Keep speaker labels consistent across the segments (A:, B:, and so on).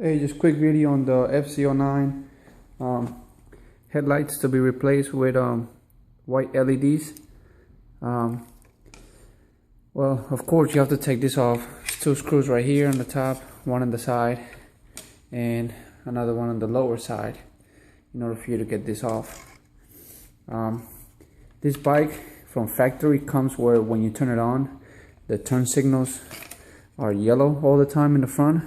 A: Hey, just quick video on the Fz09 headlights to be replaced with white LEDs. Well, of course you have to take this off. There's two screws right here on the top, one on the side and another one on the lower side in order for you to get this off. This bike from factory comes where when you turn it on, the turn signals are yellow all the time in the front.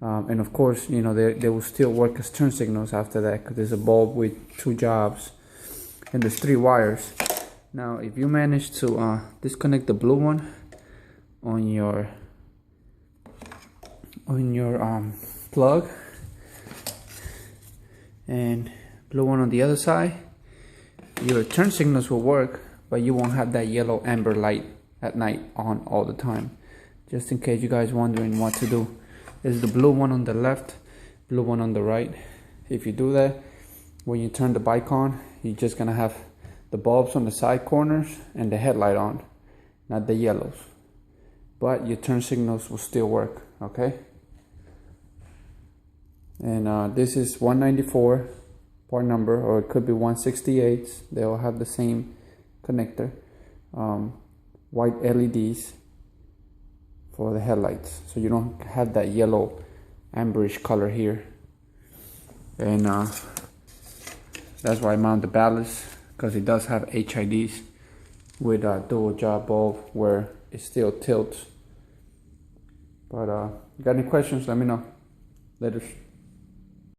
A: And of course, you know, they will still work as turn signals after that, because there's a bulb with two jobs and there's 3 wires. Now if you manage to disconnect the blue one on your plug and blue one on the other side, your turn signals will work, but you won't have that yellow amber light at night on all the time. Just in case you guys wondering what to do, there's the blue one on the left, blue one on the right. If you do that, when you turn the bike on, you're just gonna have the bulbs on the side corners and the headlight on, not the yellows. But your turn signals will still work, okay? And this is 194 part number, or it could be 168. They all have the same connector. White LEDs for the headlights, so you don't have that yellow amberish color here. And that's why I mount the ballast, because it does have HIDs with a dual job bulb where it still tilts. But you got any questions, let me know. Later.